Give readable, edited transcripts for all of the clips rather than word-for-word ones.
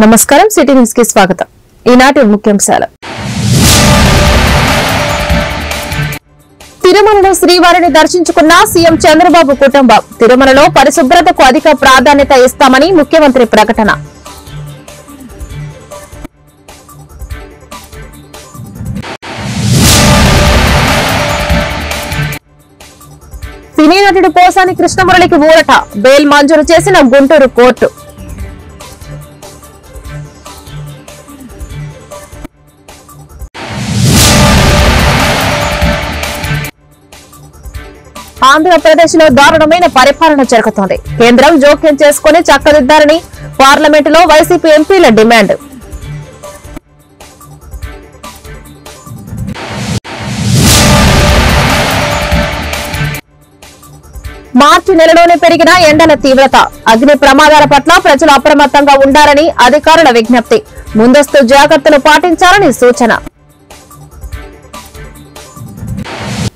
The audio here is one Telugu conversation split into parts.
నమస్కారం, సిటీ న్యూస్ కి స్వాగతం. ఈనాటి ముఖ్యాంశాలు. తిరుమలలో శ్రీవారిని దర్శించుకున్న సీఎం చంద్రబాబు కుటుంబం. తిరుమలలో పరిశుభ్రతకు అధిక ప్రాధాన్యత ఇస్తామని ముఖ్యమంత్రి ప్రకటన. సినీ నటుడు పోసాని కృష్ణమురళికి ఊరట. బెయిల్ మంజూరు చేసిన గుంటూరు కోర్టు. ఆంధ్రప్రదేశ్ లో దారుణమైన పరిపాలన జరుగుతోంది. కేంద్రం జోక్యం చేసుకుని చక్కదిద్దారని పార్లమెంటులో వైసీపీ ఎంపీల డిమాండ్. మార్చి నెలలోనే పెరిగిన ఎండల తీవ్రత. అగ్ని ప్రమాదాల పట్ల ప్రజలు అప్రమత్తంగా ఉండాలని అధికారుల విజ్ఞప్తి. ముందస్తు జాగ్రత్తలు పాటించాలని సూచన.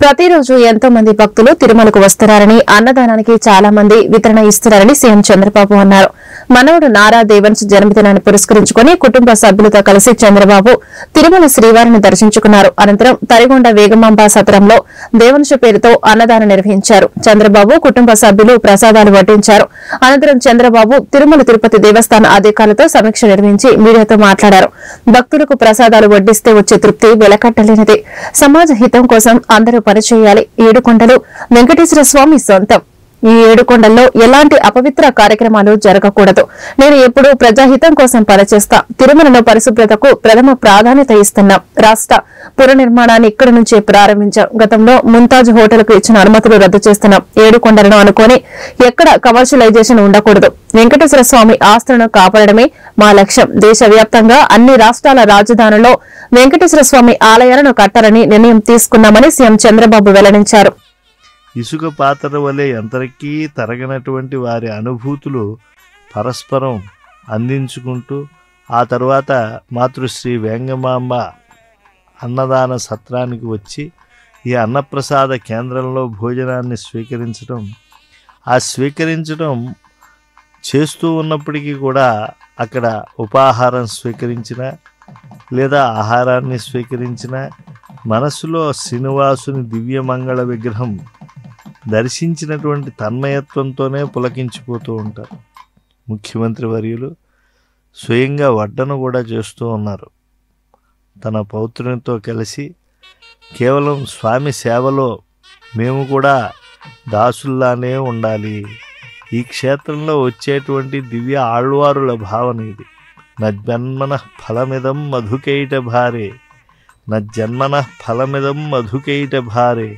ప్రతిరోజు ఎంతో మంది భక్తులు తిరుమలకు వస్తున్నారని, అన్నదానానికి చాలా మంది వితరణ ఇస్తున్నారని సీఎం చంద్రబాబు అన్నారు. మనవడు నారా దేవన్స్ జన్మదినాన్ని పురస్కరించుకుని కుటుంబ సభ్యులతో కలిసి చంద్రబాబు తిరుమల శ్రీవారిని దర్శించుకున్నారు. అనంతరం తరిగొండ వేగమాంబ సత్రంలో దేవన్స్ పేరుతో అన్నదానం నిర్వహించారు. చంద్రబాబు కుటుంబ సభ్యులు ప్రసాదాలు వడ్డించారు. అనంతరం చంద్రబాబు తిరుమల తిరుపతి దేవస్థాన అధికారులతో సమీక్ష నిర్వహించి మీడియాతో మాట్లాడారు. భక్తులకు ప్రసాదాలు వడ్డిస్తే వచ్చే తృప్తి వెలకట్టలేనిది. సమాజ హితం కోసం అందరూ పనిచేయాలి. ఏడుకొండలు వెంకటేశ్వర స్వామి సొంతం. ఈ ఏడుకొండల్లో ఎలాంటి అపవిత్ర కార్యక్రమాలు జరగకూడదు. నేను ఎప్పుడూ ప్రజాహితం కోసం పనిచేస్తా. తిరుమలలో పరిశుభ్రతకు ప్రథమ ప్రాధాన్యత ఇస్తున్నాం. రాష్ట్ర పునర్నిర్మాణాన్ని ఇక్కడి నుంచే ప్రారంభించాం. గతంలో ముంతాజ్ హోటల్ కు ఇచ్చిన అనుమతులు రద్దు చేస్తున్నాం. ఏడుకొండలను అనుకుని ఎక్కడ కమర్షియలైజేషన్ ఉండకూడదు. వెంకటేశ్వర స్వామి ఆస్తులను కాపాడడమే మా లక్ష్యం. దేశవ్యాప్తంగా అన్ని రాష్ట్రాల రాజధానుల్లో వెంకటేశ్వర స్వామి ఆలయాలను కట్టాలని నిర్ణయం తీసుకున్నామని సీఎం చంద్రబాబు వెల్లడించారు. ఇసుక పాత్ర వలె ఎంతకీ తరగనటువంటి వారి అనుభూతులు పరస్పరం అందించుకుంటూ ఆ తర్వాత మాతృశ్రీ వేంగమాంబ అన్నదాన సత్రానికి వచ్చి ఈ అన్నప్రసాద కేంద్రంలో భోజనాన్ని స్వీకరించడం చేస్తూ ఉన్నప్పటికీ కూడా అక్కడ ఉపాహారం స్వీకరించిన లేదా ఆహారాన్ని స్వీకరించిన మనసులో శ్రీనివాసుని దివ్యమంగళ విగ్రహం దర్శించినటువంటి తన్మయత్వంతోనే పులకించిపోతూ ఉంటారు. ముఖ్యమంత్రి వర్యులు స్వయంగా వడ్డన కూడా చేస్తూ ఉన్నారు. తన పౌత్రునితో కలిసి కేవలం స్వామి సేవలో మేము కూడా దాసుల్లానే ఉండాలి. ఈ క్షేత్రంలో వచ్చేటువంటి దివ్య ఆళ్వారుల భావన ఇది. నజ్జన్మన ఫలమిదం మధుకైట భారే, నజ్జన్మన ఫలమిదం మధుకైట భారే,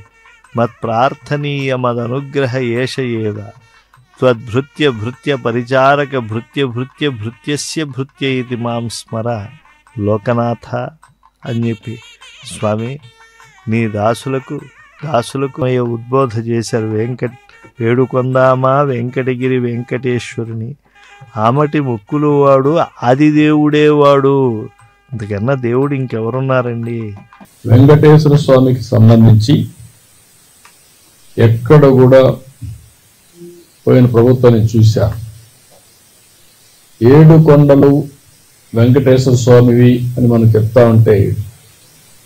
మత్ప్రార్థనీయమదనుగ్రహ ఏష ఏవ త్వద్భృత్య భృత్య పరిచారక భృత్య భృత్య భృత్యస్య భృత్య ఇది మాం స్మర లోకనాథ అని చెప్పి స్వామి నీ దాసులకు ఉద్బోధ చేశారు. వేడుకొందామా వెంకటగిరి వెంకటేశ్వరుని, ఆమటి ముక్కులు వాడు ఆదిదేవుడే వాడు. ఇంతకన్నా దేవుడు ఇంకెవరున్నారండి? వెంకటేశ్వర స్వామికి సంబంధించి ఎక్కడ కూడా పోయిన ప్రభుత్వాన్ని చూశారు. 7 కొండలు వెంకటేశ్వర స్వామివి అని మనం చెప్తా ఉంటే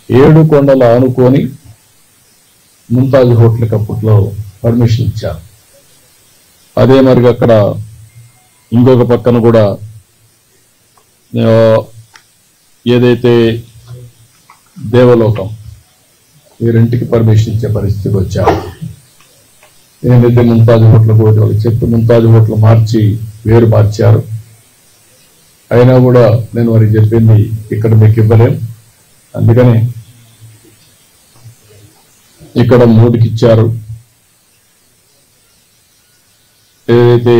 7 కొండలు ఆనుకొని ముంతాజ్ హోటల్కి అప్పట్లో పర్మిషన్ ఇచ్చారు. అదే మరి అక్కడ ఇంకొక పక్కన కూడా ఏదైతే దేవలోకం ఈ రెంటికి పర్మిషన్ ఇచ్చే పరిస్థితికి వచ్చారు. ఏదైతే ముంతాజ్ హోటల్ కూడా వాళ్ళకి చెప్పి ముంతాజ్ హోటల్ మార్చారు. అయినా కూడా నేను వారికి చెప్పింది ఇక్కడ మీకు ఇవ్వలేం, అందుకని ఇక్కడ 3కి ఇచ్చారు. ఏదైతే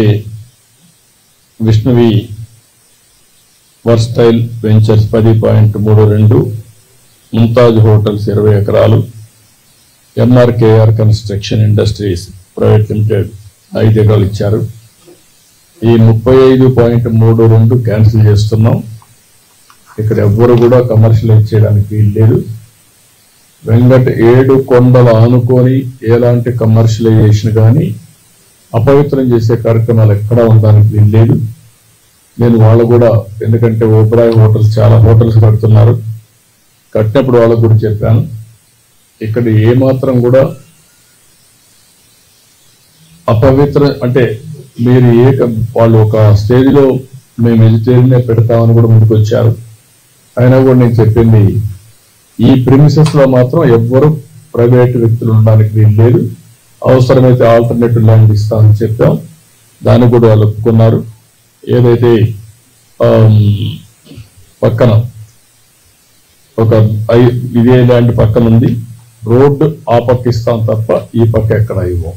విష్ణువి వర్స్టైల్ వెంచర్స్ 10.32, ముంతాజ్ హోటల్స్ 20 ఎకరాలు, MRKR construction industries private limited 5 ఎకరాలు ఇచ్చారు. ఈ 35.32 క్యాన్సిల్ చేస్తున్నాం. ఇక్కడ ఎవ్వరు కూడా కమర్షియలైజ్ చేయడానికి వీలు లేదు. ఏడు కొండలు ఆనుకొని ఎలాంటి కమర్షియలైజేషన్ కానీ అపవిత్రం చేసే కార్యక్రమాలు ఎక్కడా ఉండడానికి వీల్లేదు. నేను వాళ్ళు కూడా, ఎందుకంటే ఓబ్రాయ్ హోటల్స్ చాలా హోటల్స్ కడుతున్నారు, కట్టినప్పుడు వాళ్ళకు కూడా చెప్పాను, ఇక్కడ ఏమాత్రం కూడా అపవిత్ర అంటే మీరు వాళ్ళు ఒక స్టేజ్లో మేము వెజిటేరియనే పెడతామని కూడా ముందుకు వచ్చారు. అయినా కూడా నేను చెప్పింది, ఈ ప్రిమిసెస్ లో మాత్రం ఎవ్వరూ ప్రైవేట్ వ్యక్తులు ఉండడానికి వీలు లేదు, అవసరమైతే ఆల్టర్నేటివ్ ల్యాండ్ ఇస్తామని చెప్పాం. దాన్ని కూడా వాళ్ళు ఒప్పుకున్నారు. ఏదైతే పక్కన ఒక ఇదే ల్యాండ్ పక్కన ఉంది, రోడ్డు ఆ పక్క ఇస్తాం తప్ప ఈ పక్క ఎక్కడ ఇవ్వం.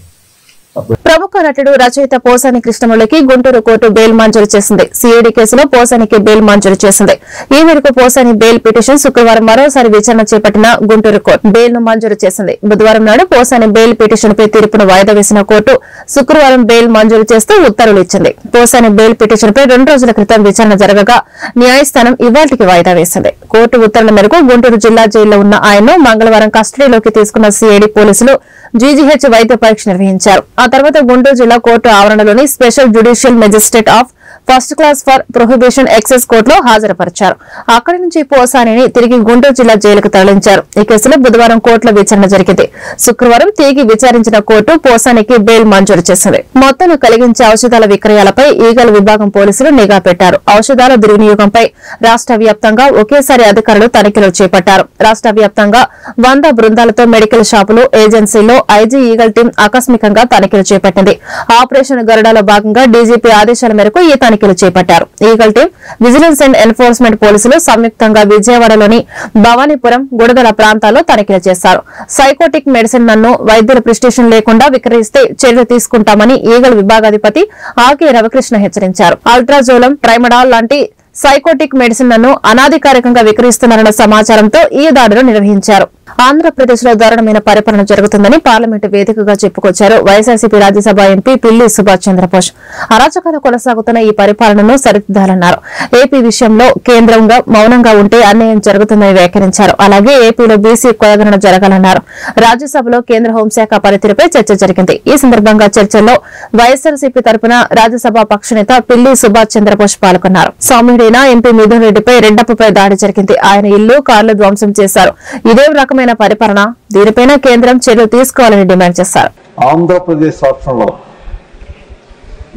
ప్రముఖ నటుడు రచయిత పోసాని కృష్ణమురళికి గుంటూరు కోర్టు బెయిల్ మంజూరు చేసింది. సిఐడి కేసులో పోసానికి బెయిల్ మంజూరు చేసింది. ఈ మేరకు పోసాని బెయిల్ పిటిషన్ శుక్రవారం మరోసారి విచారణ చేపట్టిన గుంటూరు కోర్టు బెయిల్ ను మంజూరు చేసింది. బుధవారం నాడు పోసాని బెయిల్ పిటిషన్ పై తీర్పును వాయిదా వేసిన కోర్టు శుక్రవారం బెయిల్ మంజూరు చేస్తూ ఉత్తర్వులు ఇచ్చింది. పోసాని బెయిల్ పిటిషన్ పై 2 రోజుల క్రితం విచారణ జరగగా న్యాయస్థానం ఇవాళకి వాయిదా వేసింది. కోర్టు ఉత్తర్వుల మేరకు గుంటూరు జిల్లా జైల్లో ఉన్న ఆయన్ను మంగళవారం కస్టడీలోకి తీసుకున్న సిఐడి పోలీసులు జీజీహెచ్ వైద్య పరీక్ష నిర్వహించారు. ఆ తర్వాత గుంటూరు జిల్లా కోర్టు ఆవరణలోని special judicial magistrate of first class for prohibition excise కోర్టులో హాజరుపరిచారు. అక్కడి నుంచి పోసానిని తిరిగి గుంటూరు జిల్లా జైలుకు తరలించారు. ఈ కేసులో బుధవారం కోర్టులో విచారణ జరిగింది. శుక్రవారం తిరిగి విచారించిన కోర్టు పోసానికి బెయిల్ మంజూరు చేసింది. మొత్తం కలిగించే ఔషధాల విక్రయాలపై ఈగల్ విభాగం పోలీసులు నిఘా పెట్టారు. ఔషధాల దుర్వినియోగంపై రాష్ట్ర వ్యాప్తంగా ఒకేసారి అధికారులు తనిఖీలు చేపట్టారు. రాష్ట్ర వ్యాప్తంగా 100 బృందాలతో మెడికల్ షాపులు, ఏజెన్సీలో ఐజీ ఈగల్ టీం ఆకస్మికంగా తనిఖీలు చేపట్టింది. ఆపరేషన్ గరుడలో భాగంగా డీజీపీ ఆదేశాల మేరకు ఈ తనిఖీలు చేపట్టారు. Eagle team, vigilance and enforcement పోలీసులు సంయుక్తంగా విజయవాడలోని భవానీపురం, గుడదల ప్రాంతాల్లో తనిఖీలు చేశారు. సైకోటిక్ మెడిసిన్ నన్ను వైద్యుల ప్రిస్క్రిప్షన్ లేకుండా విక్రయిస్తే చర్యలు తీసుకుంటామని ఈగల్ విభాగాధిపతి ఆర్కే రవికృష్ణ హెచ్చరించారు. అల్ట్రాజోలం, ట్రైమడాల్ లాంటి సైకోటిక్ మెడిసిన్ లను అనాధికారికంగా విక్రయిస్తున్నారన్న సమాచారంతో ఈ దాడులు నిర్వహించారు. ఆంధ్రప్రదేశ్ లో దారుణమైన పరిపాలన జరుగుతుందని పార్లమెంటు వేదికగా చెప్పుకొచ్చారు వైఎస్ఆర్సీపీ రాజ్యసభ ఎంపీ పిల్లి సుభాష్ చంద్రబోస్. అరాచకాలు కొనసాగుతున్న ఈ పరిపాలనను సరిదిద్దాలన్నారు. ఏపీ విషయంలో కేంద్రంగా మౌనంగా ఉంటే అన్యాయం జరుగుతుందని వ్యాఖ్యానించారు. అలాగే ఏపీలో బీసీ కులగణన జరగాలన్నారు. రాజ్యసభలో కేంద్ర హోంశాఖ పనితీరుపై చర్చ జరిగింది. ఈ సందర్భంగా చర్చల్లో వైఎస్ఆర్సీపీ తరపున రాజ్యసభ పక్షనేత పిల్లి సుభాష్ చంద్రబోస్ పాల్గొన్నారు. సౌమ్యుడైన ఎంపీ మిథున్ రెడ్డిపై రెడ్డప్పపై దాడి జరిగింది. ఆయన ఇల్లు, కార్లు ధ్వంసం చేశారు. ఇదే రకమైన పరిపాలన, దీనిపైన కేంద్రం చర్యలు తీసుకోవాలని డిమాండ్ చేశారు. ఆంధ్రప్రదేశ్ రాష్ట్రంలో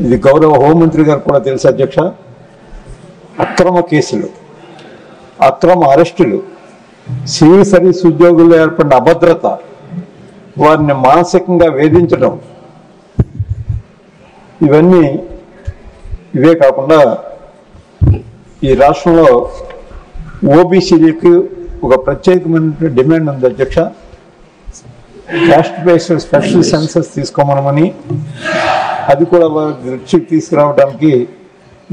ఇది గౌరవ హోంమంత్రి గారు కూడా తెలుసు అధ్యక్ష, అక్రమ కేసులు, అక్రమ అరెస్టులు, సివిల్ సర్వీస్ ఉద్యోగుల్లో ఏర్పడిన అభద్రత, వారిని మానసికంగా వేధించడం, ఇవే కాకుండా ఈ రాష్ట్రంలో ఓబీసీలకు ఒక ప్రత్యేకమైన డిమాండ్ ఉంది అధ్యక్ష. క్యాస్ట్ బేస్డ్ స్పెషల్ సెన్సస్ తీసుకోమనమని, అది కూడా వారి దృష్టికి తీసుకురావడానికి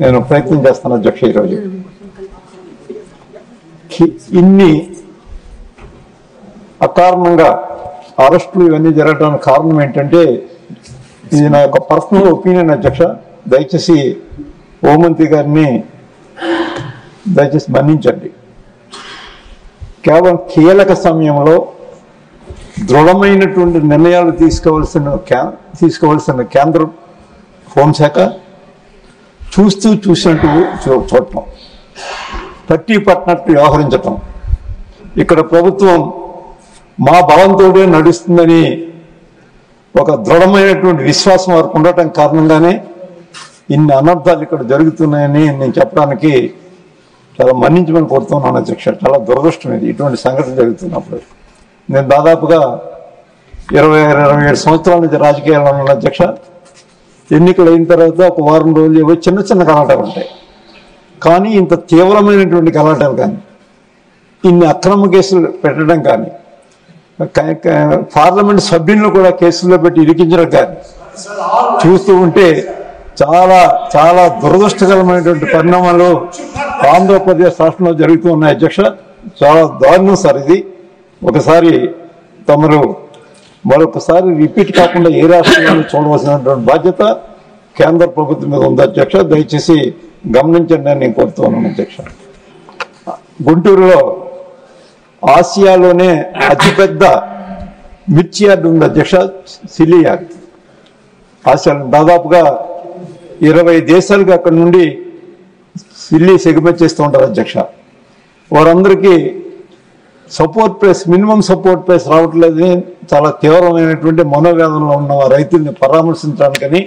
నేను ప్రయత్నం చేస్తాను అధ్యక్ష. ఈరోజు ఇన్ని అకారణంగా అరెస్టులు ఇవన్నీ జరగడానికి కారణం ఏంటంటే, ఇది నా యొక్క పర్సనల్ ఒపీనియన్ అధ్యక్ష. దయచేసి హోంమంత్రి గారిని దయచేసి మన్నించండి. కేవలం కీలక సమయంలో దృఢమైనటువంటి నిర్ణయాలు తీసుకోవాల్సిన కేంద్ర హోంశాఖ చూసినట్టు చూడటం, పట్టి పట్టినట్టు వ్యవహరించటం, ఇక్కడ ప్రభుత్వం మా బలంతోనే నడుస్తుందని ఒక దృఢమైనటువంటి విశ్వాసం వారికి ఉండటం కారణంగానే ఇన్ని అనర్థాలు ఇక్కడ జరుగుతున్నాయని నేను చెప్పడానికి చాలా మన్నించమని కోరుతున్నాను అధ్యక్ష. చాలా దురదృష్టం ఇది, ఇటువంటి సంఘటన జరుగుతున్నప్పుడు. నేను దాదాపుగా 27 సంవత్సరాల నుంచి రాజకీయాల్లో ఉన్న అధ్యక్ష. ఎన్నికలు అయిన తర్వాత ఒక వారం రోజులు ఏవో చిన్న చిన్న గలాటాలు ఉంటాయి, కానీ ఇంత తీవ్రమైనటువంటి గలాటాలు కానీ, ఇన్ని అక్రమ కేసులు పెట్టడం కానీ, పార్లమెంట్ సభ్యులను కూడా కేసుల్లో పెట్టి ఇరికించడం కానీ చూస్తూ ఉంటే చాలా చాలా దురదృష్టకరమైనటువంటి పరిణామాలు ఆంధ్రప్రదేశ్ రాష్ట్రంలో జరుగుతూ ఉన్నాయి అధ్యక్ష. చాలా దారుణం సార్ ఇది. ఒకసారి తమరు మరొకసారి రిపీట్ కాకుండా ఏ రాష్ట్రంలో చూడవలసినటువంటి బాధ్యత కేంద్ర ప్రభుత్వం మీద ఉంది అధ్యక్ష. దయచేసి గమనించండి అని నేను కోరుతూ ఉన్నాను అధ్యక్ష. గుంటూరులో ఆసియాలోనే అతిపెద్ద మిర్చి యార్డు ఉంది అధ్యక్ష, సిల్లీ యార్డ్. ఆసియాలో దాదాపుగా 20 దేశాలుగా అక్కడ నుండి ఢిల్లీ సెగ్మెంట్ చేస్తూ ఉంటారు అధ్యక్ష. వారందరికీ support price, minimum support price రావట్లేదని చాలా తీవ్రమైనటువంటి మనోవేదనలో ఉన్న రైతుల్ని పరామర్శించడానికని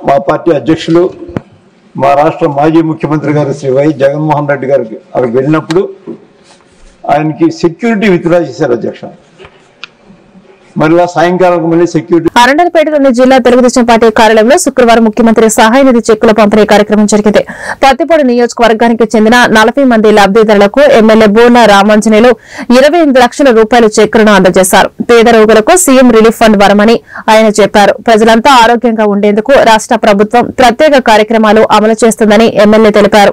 మా పార్టీ అధ్యక్షులు, మా రాష్ట్ర మాజీ ముఖ్యమంత్రి గారు శ్రీ వైఎస్ జగన్మోహన్ రెడ్డి గారికి అక్కడికి వెళ్ళినప్పుడు ఆయనకి సెక్యూరిటీ విత్డ్రా చేశారు అధ్యక్ష. మళ్ళీ సాయంకాలం మళ్ళీ సెక్యూరిటీ. అరండలపేటలోని జిల్లా తెలుగుదేశం పార్టీ కార్యాలయంలో శుక్రవారం ముఖ్యమంత్రి సహాయ నిధి చెక్కుల పంపిణీ కార్యక్రమం జరిగింది. పత్తిపాడు నియోజకవర్గానికి చెందిన 40 మంది లబ్దిదారులకు ఎమ్మెల్యే బోర్ల రామాంజనేయులు 28 లక్షల రూపాయల చెక్కులను అందజేశారు. పేద రోగులకు సీఎం రిలీఫ్ ఫండ్ వరమని ఆయన చెప్పారు. ప్రజలంతా ఆరోగ్యంగా ఉండేందుకు రాష్ట్ర ప్రభుత్వం ప్రత్యేక కార్యక్రమాలు అమలు చేస్తుందని ఎమ్మెల్యే తెలిపారు.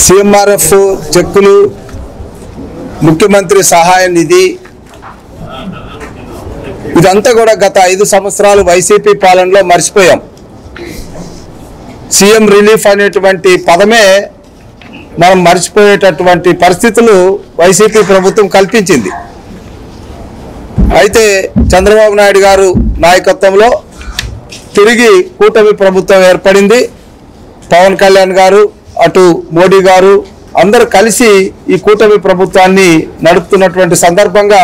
సిఎంఆర్ఎఫ్ చెక్కులు, ముఖ్యమంత్రి సహాయ నిధి, ఇదంతా కూడా గత 5 సంవత్సరాలు వైసీపీ పాలనలో మర్చిపోయాం. సీఎం రిలీఫ్ అనేటువంటి పదమే మనం మర్చిపోయేటటువంటి పరిస్థితులు వైసీపీ ప్రభుత్వం కల్పించింది. అయితే చంద్రబాబు నాయుడు గారు నాయకత్వంలో తిరిగి కూటమి ప్రభుత్వం ఏర్పడింది. పవన్ కళ్యాణ్ గారు, అటు మోడీ గారు అందరూ కలిసి ఈ కూటమి ప్రభుత్వాన్ని నడుపుతున్నటువంటి సందర్భంగా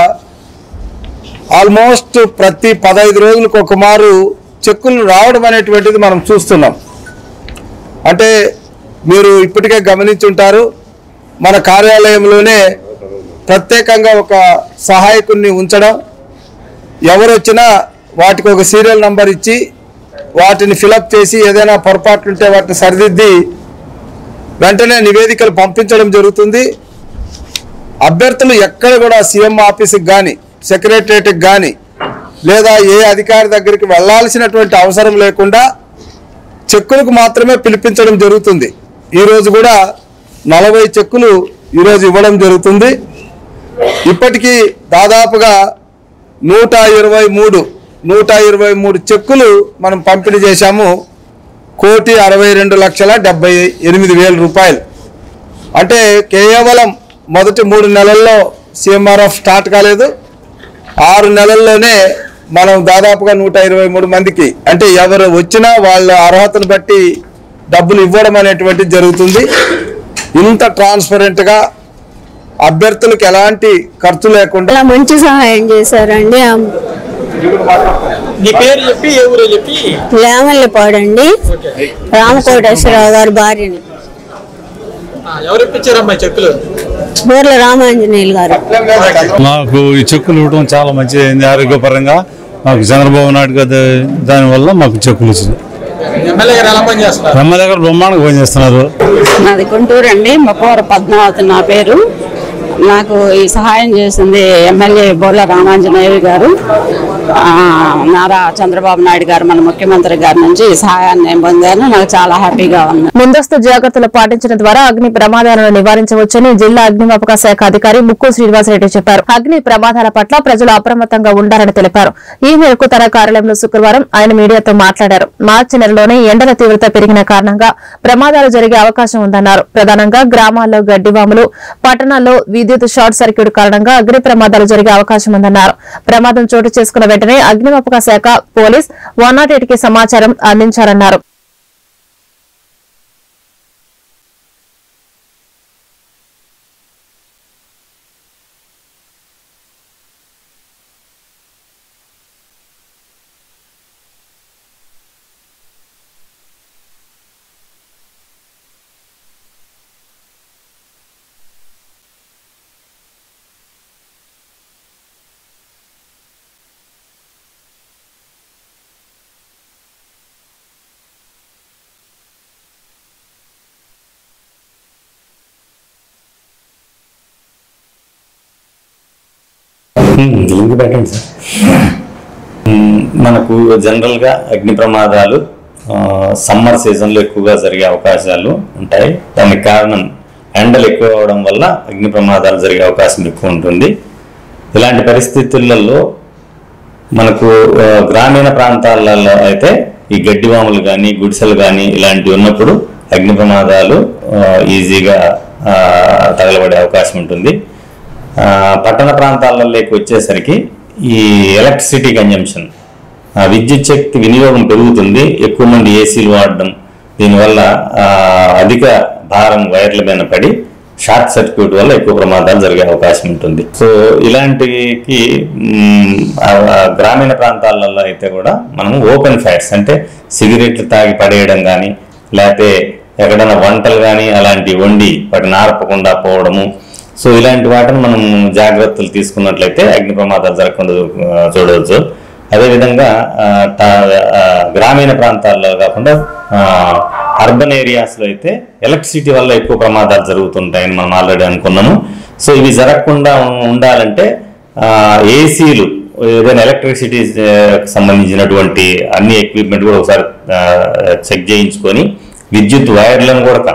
ఆల్మోస్ట్ ప్రతి 15 రోజులకు ఒక మారు చెక్కులు రావడం అనేటువంటిది మనం చూస్తున్నాం. అంటే మీరు ఇప్పటికే గమనించుంటారు, మన కార్యాలయంలోనే ప్రత్యేకంగా ఒక సహాయకుడిని ఉంచడం, ఎవరు వచ్చినా వాటికి ఒక సీరియల్ నంబర్ ఇచ్చి వాటిని ఫిలప్ చేసి ఏదైనా పొరపాట్లుంటే వాటిని సరిదిద్ది వెంటనే నివేదికలు పంపించడం జరుగుతుంది. అభ్యర్థులు ఎక్కడ కూడా సీఎం ఆఫీస్కి కానీ, సెక్రటరియట్కి కానీ, లేదా ఏ అధికారి దగ్గరికి వెళ్లాల్సినటువంటి అవసరం లేకుండా చెక్కులకు మాత్రమే పిలిపించడం జరుగుతుంది. ఈరోజు కూడా 40 చెక్కులు ఈరోజు ఇవ్వడం జరుగుతుంది. ఇప్పటికీ దాదాపుగా 123 చెక్కులు మనం పంపిణీ చేశాము. 1,62,78,000 రూపాయలు. అంటే కేవలం మొదటి 3 నెలల్లో సిఎంఆర్ఎఫ్ స్టార్ట్ కాలేదు, 6 నెలల్లోనే మనం దాదాపుగా 123 మందికి, అంటే ఎవరు వచ్చినా వాళ్ళ అర్హతను బట్టి డబ్బులు ఇవ్వడం అనేటువంటిది జరుగుతుంది. ఇంత ట్రాన్స్పరెంట్గా అభ్యర్థులకు ఎలాంటి ఖర్చు లేకుండా మంచి సహాయం చేశారండి. లేమల్లిపాడండి, రామకోటేశ్వరరావు గారి భార్యని. బోర్ల రామాంజనేయులు గారు. మాకు ఈ చెక్కులు ఇవ్వడం చాలా మంచిదైంది ఆరోగ్యపరంగా. మాకు చంద్రబాబు నాయుడు గారు దానివల్ల మాకు చెక్కులు ఇచ్చింది. ఎమ్మెల్యే గారు బ్రహ్మాండంగా పనిచేస్తున్నారు. నాది గుంటూరు అండి, మకోర పద్మావతి నా పేరు. నాకు ఈ సహాయం చేసింది ఎమ్మెల్యే బోర్ల రామాంజనేయులు గారు. నారా చంద్రబాబు నాయుడు గారు మన ముఖ్యమంత్రి గారి నుంచి ఈ సహాయాన్ని నేను పొందాను. నాకు చాలా హ్యాపీగా ఉంది. ముందస్తు జాగ్రత్తలు పాటించడం ద్వారా అగ్ని ప్రమాదాలను నివారించవచ్చని జిల్లా అగ్నిమాపక శాఖ అధికారి ముక్కు శ్రీనివాసరెడ్డి చెప్పారు. అగ్ని ప్రమాదాల పట్ల ప్రజలు అప్రమత్తంగా ఉండాలని తెలిపారు. ఈ మేరకు తన కార్యాలయంలో శుక్రవారం ఆయన మీడియాతో మాట్లాడారు. మార్చి నెలలోనే ఎండల తీవ్రత పెరిగిన కారణంగా ప్రమాదాలు జరిగే అవకాశం ఉందన్నారు. ప్రధానంగా గ్రామాల్లో గడ్డివాములు, పట్టణాల్లో విద్యుత్ షార్ట్ సర్క్యూట్ కారణంగా అగ్ని ప్రమాదాలు జరిగే అవకాశం ఉందన్నారు. ప్రమాదం చోటు చేసుకున్న వెంటనే అగ్నిమాపక శాఖ, పోలీస్ 108 కి సమాచారం అందించారన్నారు. లింక్ పెట్టండి సార్. మనకు జనరల్గా అగ్ని ప్రమాదాలు సమ్మర్ సీజన్లో ఎక్కువగా జరిగే అవకాశాలు ఉంటాయి. దానికి కారణం ఎండలు ఎక్కువ అవడం వల్ల అగ్ని ప్రమాదాలు జరిగే అవకాశం ఎక్కువ ఉంటుంది. ఇలాంటి పరిస్థితులలో మనకు గ్రామీణ ప్రాంతాలలో అయితే ఈ గడ్డివాములు కానీ గుడిసెలు కానీ ఇలాంటివి ఉన్నప్పుడు అగ్ని ప్రమాదాలు ఈజీగా తగలబడే అవకాశం ఉంటుంది. పట్టణ ప్రాంతాలలోకి వచ్చేసరికి ఈ ఎలక్ట్రిసిటీ కన్జంప్షన్, విద్యుత్ శక్తి వినియోగం పెరుగుతుంది. ఎక్కువ మంది ఏసీలు వాడడం, దీనివల్ల అధిక భారం వైర్ల మీద పడి షార్ట్ సర్క్యూట్ వల్ల ఎక్కువ ప్రమాదాలు జరిగే అవకాశం ఉంటుంది. సో ఇలాంటికి గ్రామీణ ప్రాంతాలలో అయితే కూడా మనం ఓపెన్ ఫైర్స్ అంటే సిగరెట్లు తాగి పడేయడం కానీ, లేకపోతే ఎక్కడైనా వంటలు కానీ అలాంటివి వండి వాటిని ఆర్పకుండా పోవడము, సో ఇలాంటి వాటిని మనం జాగ్రత్తలు తీసుకున్నట్లయితే అగ్ని ప్రమాదాలు జరగకుండా చూడవచ్చు. అదేవిధంగా గ్రామీణ ప్రాంతాల్లో కాకుండా అర్బన్ ఏరియాస్లో అయితే ఎలక్ట్రిసిటీ వల్ల ఎక్కువ ప్రమాదాలు జరుగుతుంటాయని మనం ఆల్రెడీ అనుకున్నాము. సో ఇవి జరగకుండా ఉండాలంటే ఏసీలు, ఏదైనా ఎలక్ట్రిసిటీ సంబంధించినటువంటి అన్ని ఎక్విప్మెంట్ కూడా ఒకసారి చెక్ చేయించుకొని, విద్యుత్ వైర్లను కూడా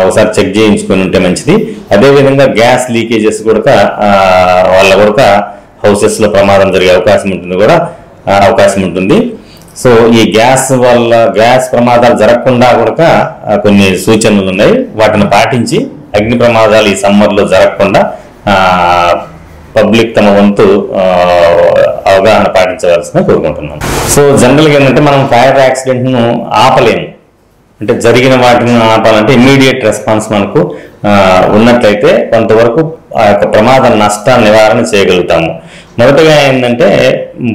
ఒకసారి చెక్ చేయించుకొని ఉంటే మంచిది. అదేవిధంగా గ్యాస్ లీకేజెస్ కూడా వాళ్ళ కూడా హౌసెస్లో ప్రమాదం జరిగే అవకాశం ఉంటుంది. సో ఈ గ్యాస్ వల్ల గ్యాస్ ప్రమాదాలు జరగకుండా కూడా కొన్ని సూచనలు ఉన్నాయి. వాటిని పాటించి అగ్ని ప్రమాదాలు ఈ సమ్మర్లో జరగకుండా పబ్లిక్ తమ వంతు అవగాహన పాటించవలసిన కోరుకుంటున్నాను. సో జనరల్గా ఏంటంటే మనం ఫైర్ యాక్సిడెంట్ను ఆపలేము. అంటే జరిగిన వాటిని ఆపాలంటే ఇమ్మీడియట్ రెస్పాన్స్ మనకు ఉన్నట్లయితే కొంతవరకు ఆ యొక్క ప్రమాద నష్టాన్ని నివారణ చేయగలుగుతాము. మొదటగా ఏంటంటే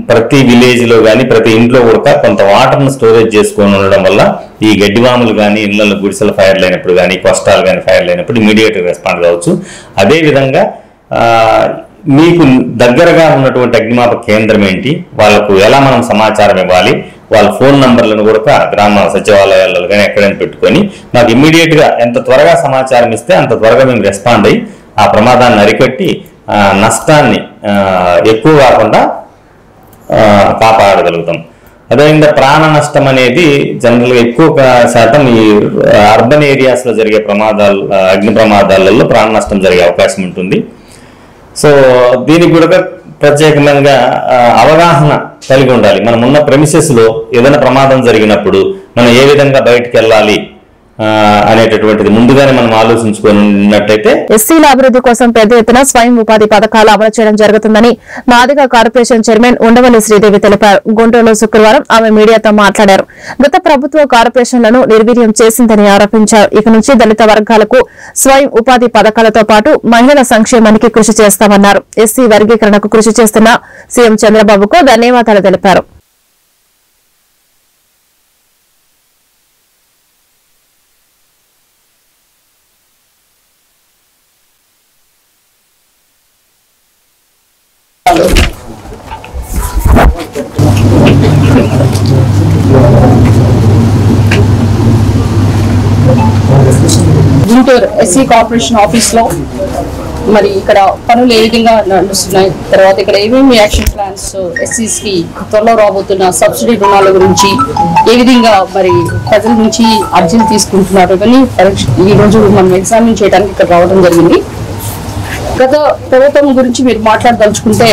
ప్రతి విలేజ్లో కానీ ప్రతి ఇంట్లో కూడా కొంత వాటర్ను స్టోరేజ్ చేసుకొని ఉండడం వల్ల ఈ గడ్డివాములు కానీ ఇళ్లలో గుడిసెల ఫైర్ లేనప్పుడు కానీ కొష్టాలు కానీ ఫైర్ లేనప్పుడు ఇమీడియట్ రెస్పాండ్ కావచ్చు. అదేవిధంగా మీకు దగ్గరగా ఉన్నటువంటి అగ్నిమాపక కేంద్రం ఏంటి, వాళ్ళకు ఎలా మనం సమాచారం ఇవ్వాలి, వాళ్ళ ఫోన్ నంబర్లను కూడా గ్రామ సచివాలయాలలో కానీ ఎక్కడైనా పెట్టుకొని మాకు ఇమ్మీడియట్గా ఎంత త్వరగా సమాచారం ఇస్తే అంత త్వరగా మేము రెస్పాండ్ అయ్యి ఆ ప్రమాదాన్ని అరికట్టి నష్టాన్ని ఎక్కువ కాకుండా కాపాడగలుగుతాం. అదేవిధంగా ప్రాణ నష్టం అనేది జనరల్గా ఎక్కువ శాతం ఈ అర్బన్ ఏరియాస్లో జరిగే అగ్ని ప్రమాదాలలో ప్రాణ నష్టం జరిగే అవకాశం ఉంటుంది. సో దీనికి కూడా ప్రత్యేకంగా అవగాహన కలిగి ఉండాలి. మనం ఉన్న ప్రెమిసెస్లో ఏదైనా ప్రమాదం జరిగినప్పుడు మనం ఏ విధంగా బయటకు వెళ్ళాలి అనేటటువంటిది ముందుగానే మనం ఆలోచించుకున్నట్టయితే ఎస్సీల అభివృద్ధి కోసం పెద్ద ఎత్తున స్వయం ఉపాధి పథకాలు అమలు చేయడం జరుగుతుందని మాదిగ కార్పొరేషన్ చైర్మన్ ఉండవల్లి శ్రీదేవి తెలిపారు. గుంటూరులో శుక్రవారం ఆమె మీడియాతో మాట్లాడారు. గత ప్రభుత్వ కార్పొరేషన్లను నిర్వీర్యం చేసిందని ఆరోపించారు. ఇక నుంచి దళిత వర్గాలకు స్వయం ఉపాధి పథకాలతో పాటు మహిళల సంక్షేమానికి కృషి చేస్తామన్నారు. ఎస్సీ వర్గీకరణకు కృషి చేస్తున్న సీఎం చంద్రబాబుకు ధన్యవాదాలు తెలిపారు. గుంటూరు ఎస్సీ కార్పొరేషన్ ఆఫీస్ లో మరి ఇక్కడ పనులు ఏ విధంగా నడుస్తున్నాయి, తర్వాత ఇక్కడ ఏమేమి యాక్షన్ ప్లాన్స్ ఎస్సీస్ కి త్వరలో రాబోతున్న సబ్సిడీ రుణాల గురించి ఏ విధంగా మరి ప్రజల నుంచి అర్జీలు తీసుకుంటున్నారు ఇవన్నీ ఈ రోజు మనం ఎగ్జామిన్ చేయడానికి ఇక్కడ రావడం జరిగింది. గత ప్రభుత్వం గురించి మీరు మాట్లాడదలుచుకుంటే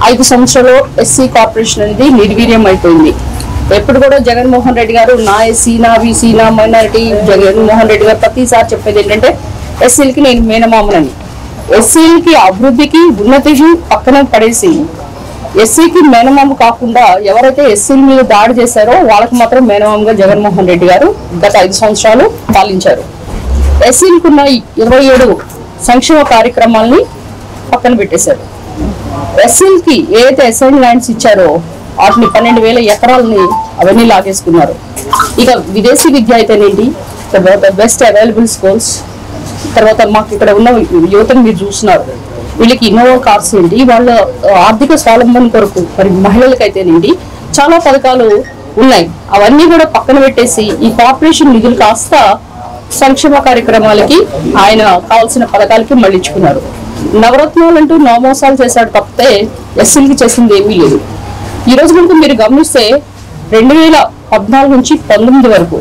5 సంవత్సరాలు ఎస్సీ కార్పొరేషన్ అనేది నిర్వీర్యం అయిపోయింది. ఎప్పుడు కూడా జగన్మోహన్ రెడ్డి గారు నా ఎస్సీ, నా బీసీ, నా మైనారిటీ, జగన్మోహన్ రెడ్డి గారు ప్రతిసారి చెప్పేది ఏంటంటే ఎస్సీలకి నేను మేనమామనని. ఎస్సీలకి అభివృద్ధికి ఉన్నతికి పక్కన పడేసి ఎస్సీకి మేనమామ కాకుండా ఎవరైతే ఎస్సీల మీద దాడి చేశారో వాళ్ళకి మాత్రం మేనమామగా జగన్మోహన్ రెడ్డి గారు గత 5 సంవత్సరాలు పాలించారు. ఎస్సీలకున్న 27 సంక్షేమ కార్యక్రమాలని పక్కన పెట్టేశారు. ఎస్సీలకి ఏదైతే అసైన్ ల్యాండ్స్ ఇచ్చారో వాటిని 12,000 ఎకరాలని అవన్నీ లాగేసుకున్నారు. ఇక విదేశీ విద్య అయితేనేంటి, తర్వాత బెస్ట్ అవైలబుల్ స్కూల్స్, తర్వాత మాకు ఇక్కడ ఉన్న యువతను మీరు చూస్తున్నారు, వీళ్ళకి ఇన్నోవా కార్స్ ఏంటి, వాళ్ళ ఆర్థిక స్వావలంబన కొరకు మరి మహిళలకైతేనేంటి చాలా పథకాలు ఉన్నాయి. అవన్నీ కూడా పక్కన పెట్టేసి ఈ కార్పొరేషన్ నిధులు కాస్త సంక్షేమ కార్యక్రమాలకి ఆయన కావాల్సిన పథకాలకి మళ్ళించుకున్నారు. నవరత్నాలు అంటూ నవమోసాలు చేశాడు తప్పితే ఎస్సీలకి చేసింది ఏమీ లేదు. ఈ రోజు కనుక మీరు గమనిస్తే 2014 నుంచి 19 వరకు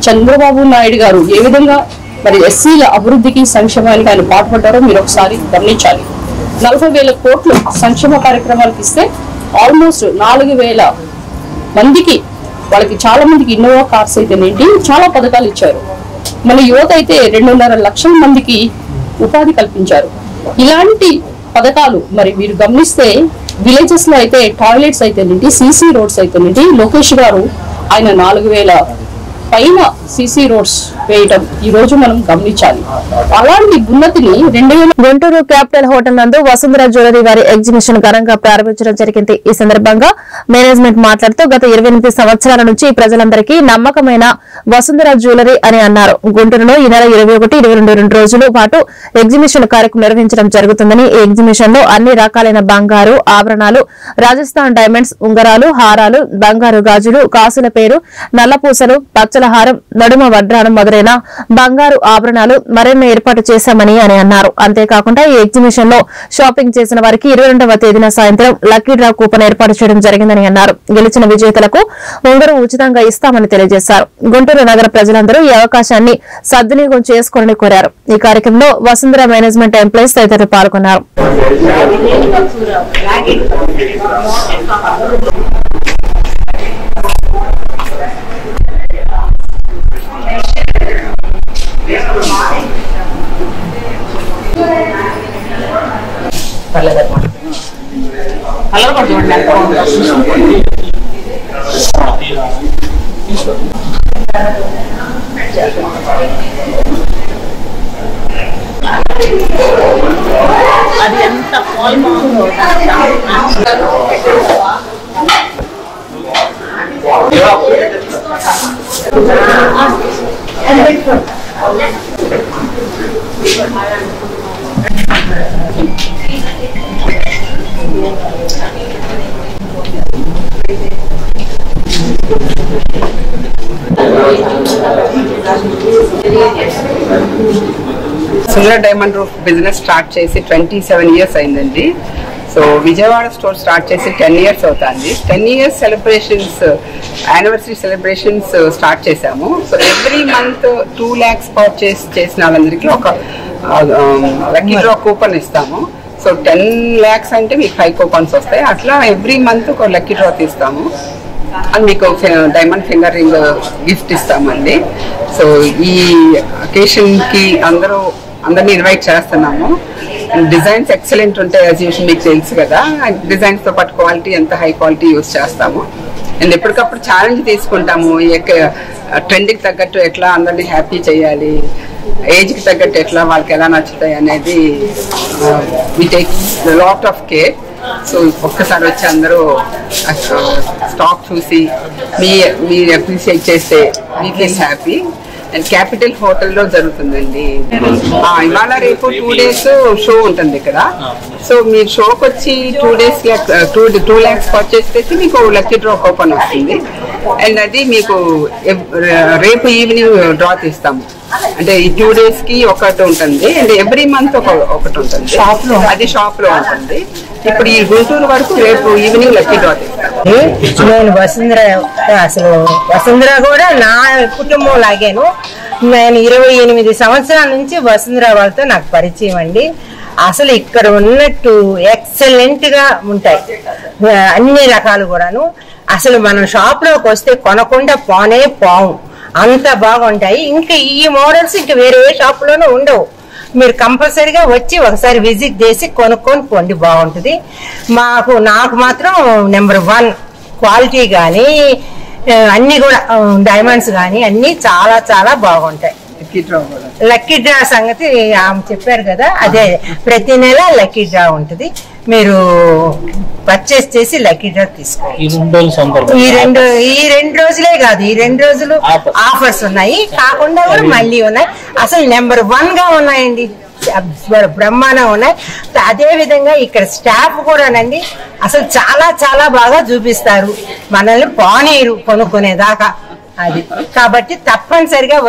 చంద్రబాబు నాయుడు గారు ఏ విధంగా మరి ఎస్సీల అభివృద్ధికి సంక్షేమానికి ఆయన పాటుపడ్డారో మీరు ఒకసారి గమనించాలి. 40,000 కోట్లు సంక్షేమ కార్యక్రమాలకు ఇస్తే ఆల్మోస్ట్ 4,000 మందికి వాళ్ళకి చాలా మందికి ఇన్నోవా కార్స్ అయితేనేంటి చాలా పథకాలు ఇచ్చారు. మన యువత అయితే 2.5 లక్షల మందికి ఉపాధి కల్పించారు. ఇలాంటి పథకాలు మరి మీరు గమనిస్తే విలేజెస్ లో అయితే టాయిలెట్స్ అయితేనేంటి, సీసీ రోడ్స్ అయితేనేంటి, లోకేష్ గారు ఆయన 4,000 పైన సీసీ రోడ్స్ వేయటం ఈ రోజు మనం గమనించాలి. అలాంటి ఉన్నతిని 2000 గుంటూరు క్యాపిటల్ హోటల్ నందు వసుంధర జ్యువెలరీ వారి ఎగ్జిబిషన్ ఘనంగా ప్రారంభించడం జరిగింది. ఈ సందర్భంగా మేనేజ్మెంట్ మాట్లాడుతూ గత 28 సంవత్సరాల నుంచి ప్రజలందరికీ నమ్మకమైన వసుంధర జ్యువెలరీ అని అన్నారు. గుంటూరులో ఈ నెల 21-22 రోజుల పాటు ఎగ్జిబిషన్ కార్యక్రమం నిర్వహించడం జరుగుతుందని, ఈ ఎగ్జిబిషన్ లో అన్ని రకాలైన బంగారు ఆభరణాలు, రాజస్థాన్ డైమండ్స్, ఉంగరాలు, హారాలు, బంగారు గాజులు, కాసుల పేరు, నల్లపూసలు, పచ్చల హారం, నడుమ వడ్రానం మొదలైన బంగారు ఆభరణాలు మరెన్నో ఏర్పాటు చేశామని అన్నారు. అంతేకాకుండా ఈ ఎగ్జిబిషన్ లో షాపింగ్ చేసిన వారికి 22వ తేదీన సాయంత్రం లక్కీ డ్రా కూపన్ ఏర్పాటు చేయడం జరిగిందని అన్నారు. గెలిచిన విజేతలకు ఉంగరం ఉచితంగా ఇస్తామని తెలియజేశారు. గుంటూరు నగర ప్రజలందరూ ఈ అవకాశాన్ని సద్వినియోగం చేసుకోవాలని కోరారు. ఈ కార్యక్రమంలో వసుంధర మేనేజ్మెంట్ ఎంప్లాయీస్ తదితరులు పాల్గొన్నారు. అది ఎంత సుందర డైమండ్ రూఫ్ బిజినెస్ స్టార్ట్ చేసి 27 years అయిందండి. సో విజయవాడ స్టోర్ స్టార్ట్ చేసి 10 years అవుతుంది. 10 years celebrations, anniversary celebrations start చేశాము. So every month 2 lakhs purchase చేసిన వాళ్ళందరికీ ఒక లక్కీ డ్రా కూపన్ ఇస్తాము. సో 10 lakhs అంటే మీకు 5 కూపన్స్ వస్తాయి. అట్లా ఎవ్రీ మంత్ ఒక లక్కీ డ్రా తీస్తాము. అది మీకు డైమండ్ ఫింగర్ రింగ్ గిఫ్ట్ ఇస్తామండి. సో ఈ అకేషన్కి అందరినీ ఇన్వైట్ చేస్తున్నాము. డిజైన్స్ ఎక్సలెంట్ ఉంటాయి, యాజ్ యూజువల్ మీకు తెలుసు కదా. డిజైన్స్తో పాటు క్వాలిటీ ఎంత హై క్వాలిటీ యూజ్ చేస్తాము. అండ్ ఎప్పటికప్పుడు ఛాలెంజ్ తీసుకుంటాము. ట్రెండ్కి తగ్గట్టు ఎట్లా అందరినీ హ్యాపీ చేయాలి, ఏజ్కి తగ్గట్టు ఎట్లా వాళ్ళకి ఎలా నచ్చుతాయి అనేది we take lot of care. So ఒక్కసారి వచ్చి అందరూ స్టాక్ చూసి మీరు అప్రిషియేట్ చేస్తే we feel happy. And capital హోటల్లో జరుగుతుందండి. ఇవాళ రేపు 2 days షో ఉంటుంది ఇక్కడ. సో మీరు షోకి వచ్చి 2 days 2 lakhs పర్చేస్ చేసి మీకు లక్కీ డ్రా కూపన్ వస్తుంది. అండ్ అది మీకు రేపు ఈవినింగ్ డ్రా తీస్తాము. అంటే ఈ 2 days కి ఒకటి ఉంటుంది. అండ్ ఎవ్రీ మంత్ ఒకటి ఉంటుంది అది షాప్ లో ఉంటుంది. ఇప్పుడు ఈ గుంటూరు వరకు రేపు ఈవినింగ్ లక్కీ డ్రా తీస్తాను. నేను వసుంధర కూడా నా కుటుంబం లాగాను. నేను 28 సంవత్సరాల నుంచి వసుంధర వాళ్ళతో నాకు పరిచయం అండి. అసలు ఇక్కడ ఉన్నట్టు ఎక్సలెంట్ గా ఉంటాయి అన్ని రకాలు కూడాను. అసలు మనం షాప్ లోకి వస్తే కొనకుండా పోము, అంత బాగుంటాయి. ఇంకా ఈ మోడల్స్ ఇంకా వేరే షాప్ లోనూ ఉండవు. మీరు కంపల్సరీగా వచ్చి ఒకసారి విజిట్ చేసి కొనుక్కొని పోండి, బాగుంటుంది. నాకు మాత్రం నెంబర్ 1 క్వాలిటీ కానీ అన్ని కూడా డైమండ్స్ కానీ అన్ని చాలా చాలా బాగుంటాయి. లక్కీ డ్రా సంగతి ఆమె చెప్పారు కదా, అదే ప్రతి నెల లక్కీ డ్రా ఉంటుంది. మీరు పర్చేస్ చేసి లక్కీ డ్రా తీసుకోవాలి. ఈ రెండు రోజులే కాదు, ఈ 2 రోజులు ఆఫర్స్ ఉన్నాయి, కాకుండా కూడా మళ్ళీ ఉన్నాయి. అసలు నెంబర్ 1 గా ఉన్నాయండి, బ్రహ్మాండంగా ఉన్నాయి. అదే విధంగా ఇక్కడ స్టాఫ్ కూడానండి అసలు చాలా చాలా బాగా చూపిస్తారు, మనల్ని పానీరు కొనుక్కునేదాకా. అది కాబట్టి తప్పనిసరిగా